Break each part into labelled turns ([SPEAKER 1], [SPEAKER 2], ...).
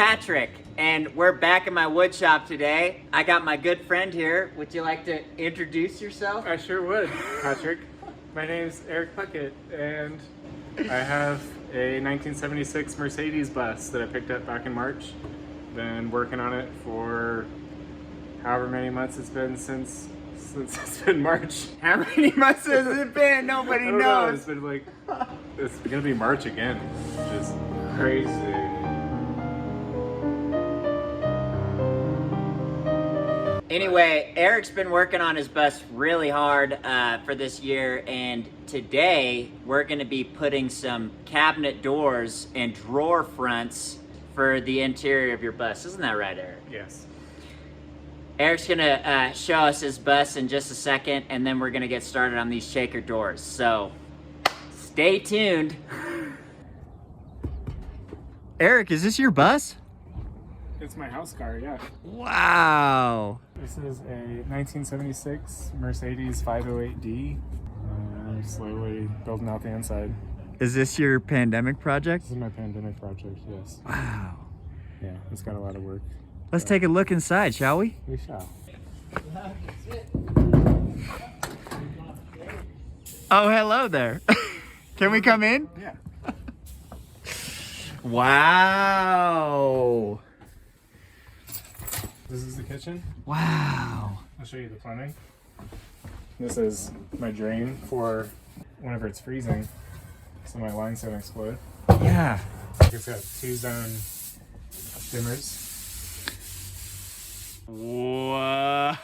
[SPEAKER 1] Patrick, and we're back in my wood shop today. I got my good friend here. Would you like to introduce yourself?
[SPEAKER 2] I sure would, Patrick. My name's Eric Puckett, and I have a 1976 Mercedes bus that I picked up back in March. Been working on it for however many months it's been since it's been March.
[SPEAKER 1] How many months has it been? Nobody knows.
[SPEAKER 2] It's been like, it's gonna be March again, which is crazy.
[SPEAKER 1] Anyway, Eric's been working on his bus really hard for this year, and today we're going to be putting some cabinet doors and drawer fronts for the interior of your bus. Isn't that right, Eric?
[SPEAKER 2] Yes.
[SPEAKER 1] Eric's going to show us his bus in just a second, and then we're going to get started on these shaker doors. So stay tuned. Eric, is this your bus?
[SPEAKER 2] It's my house car, yeah.
[SPEAKER 1] Wow.
[SPEAKER 2] This is a 1976 Mercedes 508D. I'm slowly building out the inside.
[SPEAKER 1] Is this your pandemic project?
[SPEAKER 2] This is my pandemic project, yes.
[SPEAKER 1] Wow.
[SPEAKER 2] Yeah, it's got a lot of work.
[SPEAKER 1] Let's take a look inside, shall we?
[SPEAKER 2] We shall.
[SPEAKER 1] Oh, hello there. Can we come in?
[SPEAKER 2] Yeah.
[SPEAKER 1] Wow.
[SPEAKER 2] This is the kitchen.
[SPEAKER 1] Wow.
[SPEAKER 2] I'll show you the plumbing. This is my drain for whenever it's freezing, so my lines don't explode.
[SPEAKER 1] Yeah.
[SPEAKER 2] It's got 2-zone dimmers.
[SPEAKER 1] Whoa.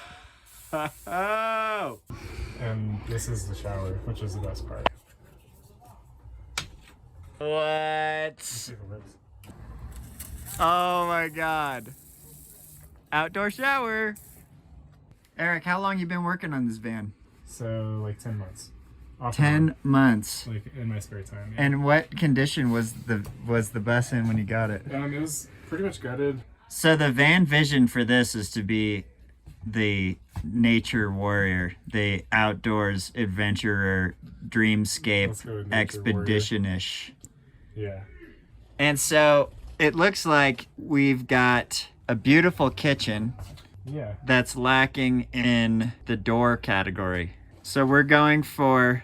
[SPEAKER 2] And this is the shower, which is the best part.
[SPEAKER 1] What?
[SPEAKER 2] Let's see if it works.
[SPEAKER 1] Oh my God. Outdoor shower. Eric, how long you been working on this van?
[SPEAKER 2] So like 10 months. Off
[SPEAKER 1] 10 months.
[SPEAKER 2] Like in my spare time. Yeah.
[SPEAKER 1] And what condition was the bus in when you got it?
[SPEAKER 2] It was pretty much gutted.
[SPEAKER 1] So the van vision for this is to be the nature warrior, the outdoors adventurer, dreamscape expedition-ish.
[SPEAKER 2] Yeah.
[SPEAKER 1] And so it looks like we've got a beautiful kitchen.
[SPEAKER 2] Yeah.
[SPEAKER 1] That's lacking in the door category. So we're going for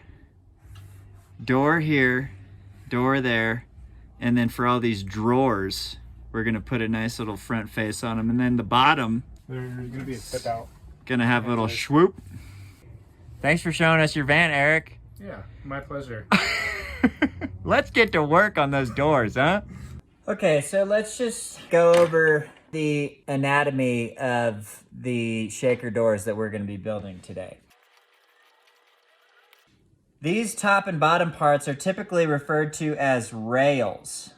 [SPEAKER 1] door here, door there, and then for all these drawers, we're gonna put a nice little front face on them. And then the bottom,
[SPEAKER 2] There's gonna be a tip out.
[SPEAKER 1] Gonna have a little swoop. Thanks for showing us your van, Eric.
[SPEAKER 2] Yeah, my pleasure.
[SPEAKER 1] Let's get to work on those doors, huh? Okay, so let's just go over the anatomy of the shaker doors that we're going to be building today. These top and bottom parts are typically referred to as rails.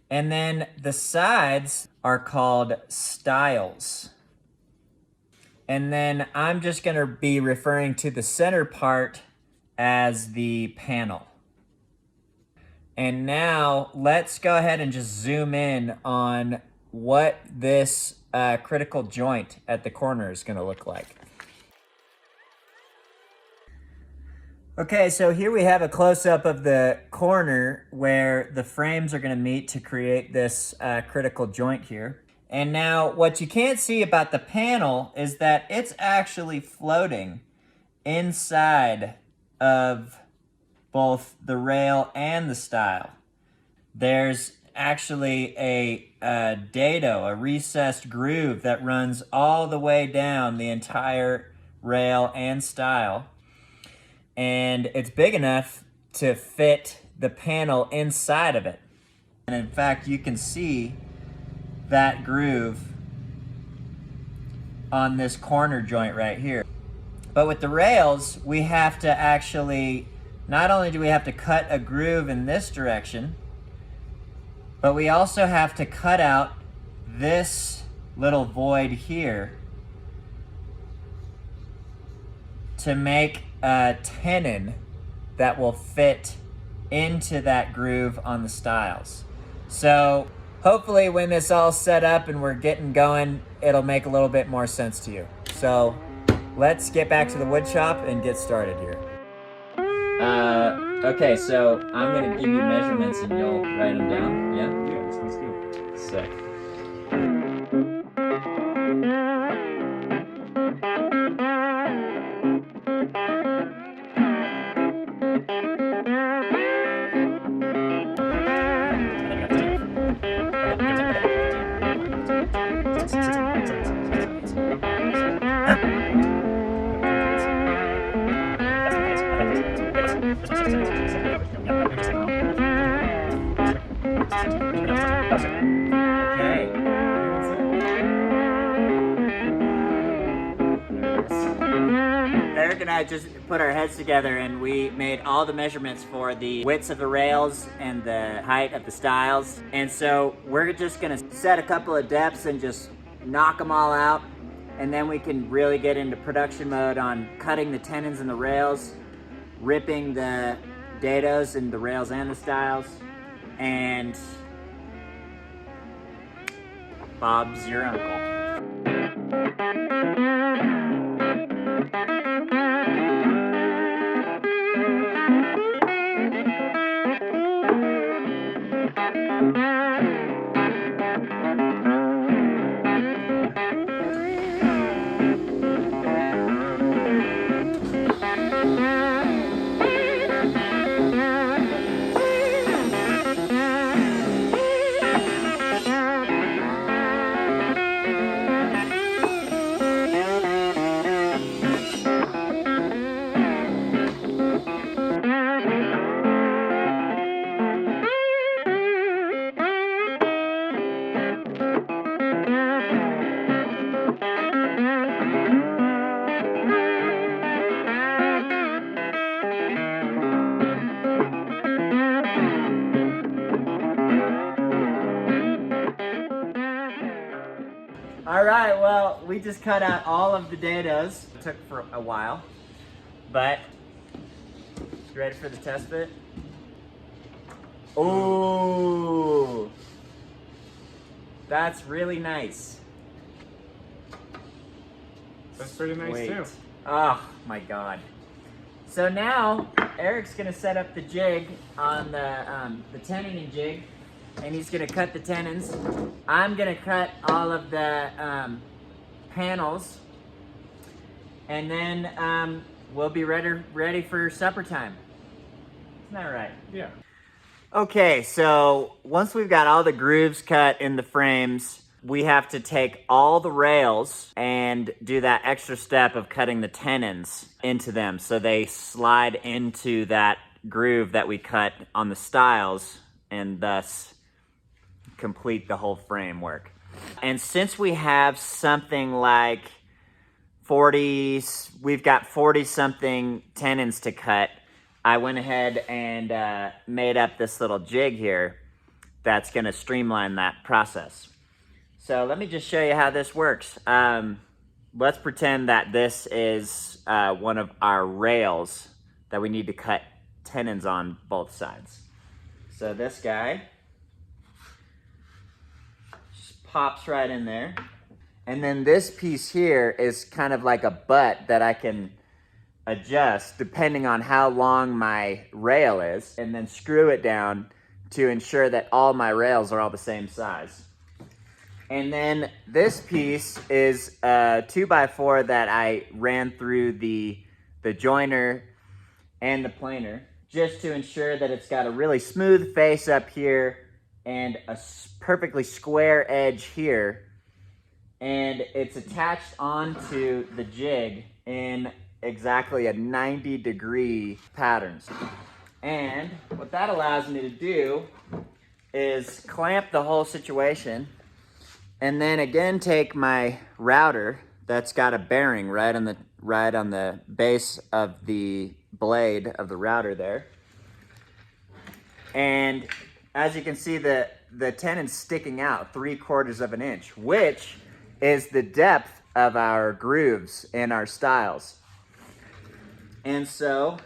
[SPEAKER 1] And then the sides are called stiles. And then I'm just going to be referring to the center part as the panel. And now let's go ahead and just zoom in on what this critical joint at the corner is going to look like. Okay, so here we have a close-up of the corner where the frames are going to meet to create this critical joint here. And now what you can't see about the panel is that it's actually floating inside of both the rail and the stile. There's actually a dado, a recessed groove that runs all the way down the entire rail and stile. And it's big enough to fit the panel inside of it. And in fact, you can see that groove on this corner joint right here. But with the rails, we have to actually, not only do we have to cut a groove in this direction, but we also have to cut out this little void here to make a tenon that will fit into that groove on the stiles. So hopefully when this all set up and we're getting going, it'll make a little bit more sense to you. So let's get back to the wood shop and get started here. Okay, so I'm gonna give you measurements and you'll write them down, yeah?
[SPEAKER 2] Yeah, that sounds good.
[SPEAKER 1] Sick. Eric and I just put our heads together and we made all the measurements for the widths of the rails and the height of the stiles. And so we're just gonna set a couple of depths and just knock them all out. And then we can really get into production mode on cutting the tenons and the rails, ripping the dados and the rails and the stiles. And Bob's your uncle. All right, well, we just cut out all of the dados. It took for a while, but you ready for the test bit? Ooh, that's really nice.
[SPEAKER 2] That's pretty nice too.
[SPEAKER 1] Oh my God. So now Eric's gonna set up the jig on the tenoning jig, and he's gonna cut the tenons. I'm gonna cut all of the panels, and then we'll be ready for supper time. Isn't that right?
[SPEAKER 2] Yeah.
[SPEAKER 1] Okay, so once we've got all the grooves cut in the frames, we have to take all the rails and do that extra step of cutting the tenons into them so they slide into that groove that we cut on the stiles, and thus complete the whole framework. And since we have something like 40, we've got 40 something tenons to cut, I went ahead and made up this little jig here that's gonna streamline that process. So let me just show you how this works. Let's pretend that this is one of our rails that we need to cut tenons on both sides. So this guy just pops right in there. And then this piece here is kind of like a butt that I can adjust depending on how long my rail is, and then screw it down to ensure that all my rails are all the same size. And then this piece is a 2x4 that I ran through the joiner and the planer, just to ensure that it's got a really smooth face up here and a perfectly square edge here. And it's attached onto the jig in exactly a 90-degree pattern. And what that allows me to do is clamp the whole situation, and then again take my router that's got a bearing right on the base of the blade of the router there. And as you can see, the tenon's sticking out 3/4 of an inch, which is the depth of our grooves in our stiles. And so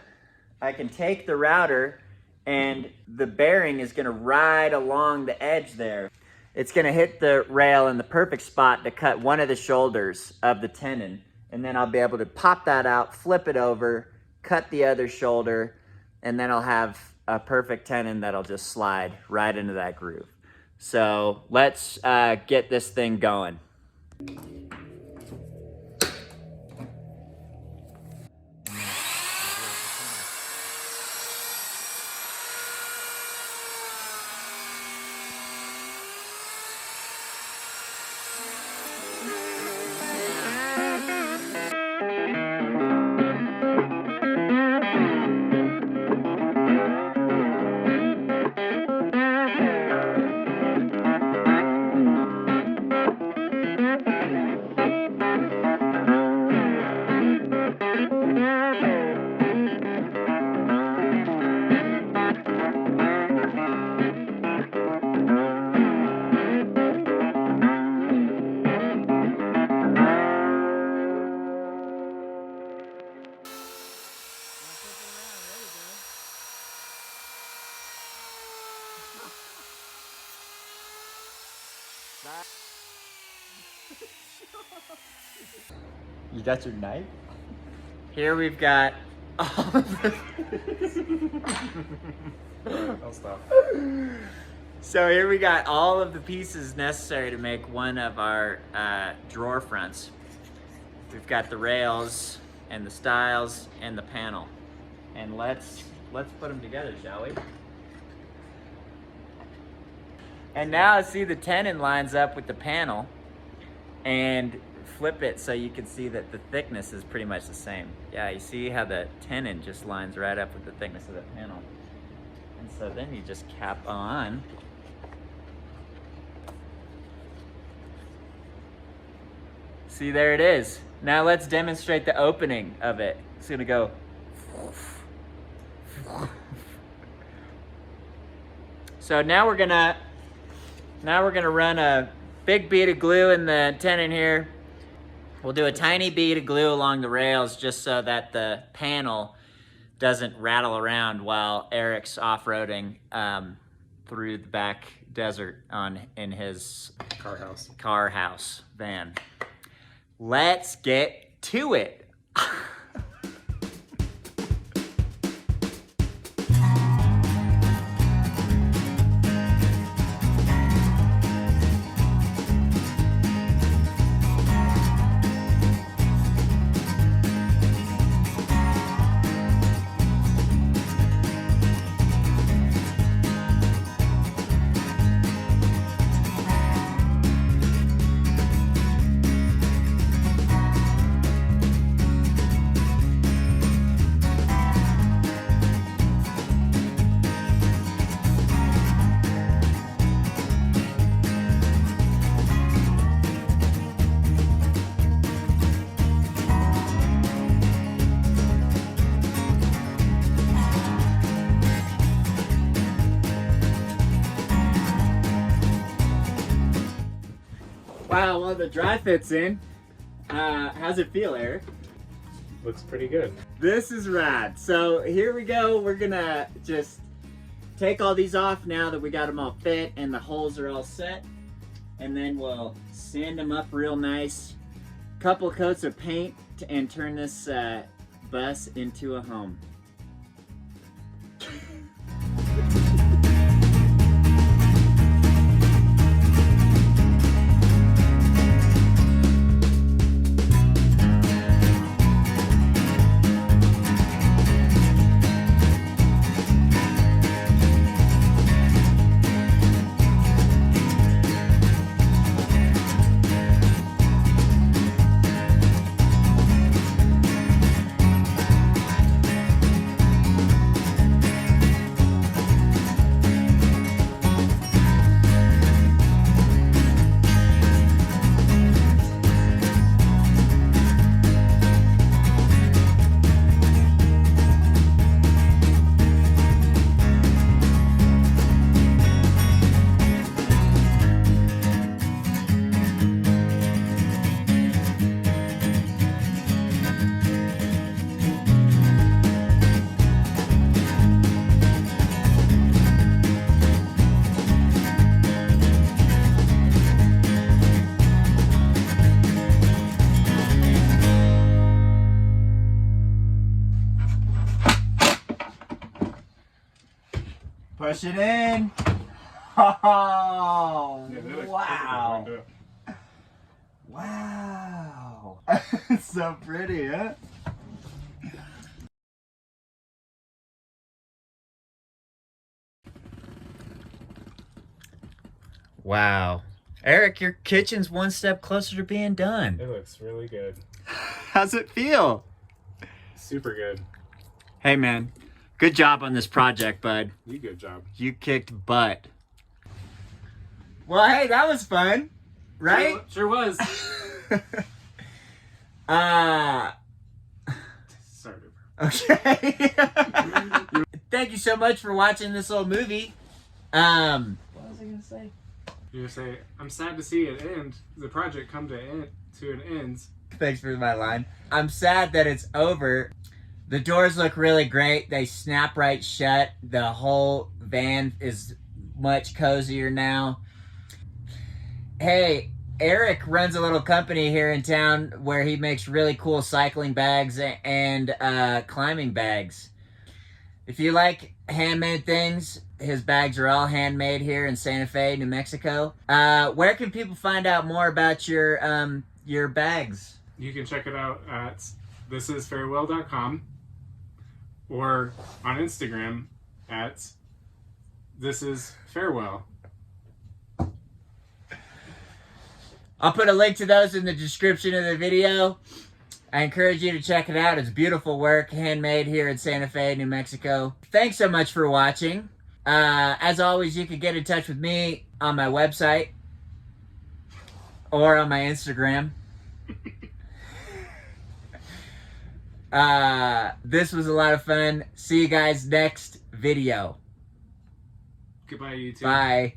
[SPEAKER 1] I can take the router, and the bearing is gonna ride along the edge there. It's gonna hit the rail in the perfect spot to cut one of the shoulders of the tenon, and then I'll be able to pop that out, flip it over, cut the other shoulder, and then I'll have a perfect tenon that'll just slide right into that groove. So let's get this thing going. You got your knife? Here we've got all of the...
[SPEAKER 2] I'll stop.
[SPEAKER 1] So here we got all of the pieces necessary to make one of our drawer fronts. We've got the rails and the stiles and the panel. And let's put them together, shall we? And now see the tenon lines up with the panel, and flip it so you can see that the thickness is pretty much the same. Yeah, you see how the tenon just lines right up with the thickness of the panel. And so then you just cap on. See, there it is. Now let's demonstrate the opening of it. It's gonna go. So now we're gonna run a big bead of glue in the tenon here. We'll do a tiny bead of glue along the rails just so that the panel doesn't rattle around while Eric's off-roading through the back desert in his car house van. Let's get to it. Wow, well the dry fit's in. How's it feel, Eric?
[SPEAKER 2] Looks pretty good.
[SPEAKER 1] This is rad. So here we go. We're gonna just take all these off now that we got them all fit and the holes are all set. And then we'll sand them up real nice. Couple coats of paint and turn this bus into a home. Push it in. Oh,
[SPEAKER 2] Yeah,
[SPEAKER 1] wow. Wow. It's so pretty, huh? Wow. Eric, your kitchen's one step closer to being done.
[SPEAKER 2] It looks really good.
[SPEAKER 1] How's it feel?
[SPEAKER 2] Super good.
[SPEAKER 1] Hey, man. Good job on this project, bud.
[SPEAKER 2] You good job.
[SPEAKER 1] You kicked butt. Well, hey, that was fun, right?
[SPEAKER 2] Sure was. Sorry.
[SPEAKER 1] Okay. Thank you so much for watching this little movie. What was I gonna say?
[SPEAKER 2] You're gonna say, I'm sad to see it end. The project come to an end.
[SPEAKER 1] Thanks for my line. I'm sad that it's over. The doors look really great. They snap right shut. The whole van is much cozier now. Hey, Eric runs a little company here in town where he makes really cool cycling bags and climbing bags. If you like handmade things, his bags are all handmade here in Santa Fe, New Mexico. Where can people find out more about your bags?
[SPEAKER 2] You can check it out at thisisfarewell.com or on Instagram at thisisfarewell.
[SPEAKER 1] I'll put a link to those in the description of the video. I encourage you to check it out. It's beautiful work, handmade here in Santa Fe, New Mexico. Thanks so much for watching. As always, you can get in touch with me on my website or on my Instagram. This was a lot of fun. See you guys next video.
[SPEAKER 2] Goodbye, YouTube.
[SPEAKER 1] Bye.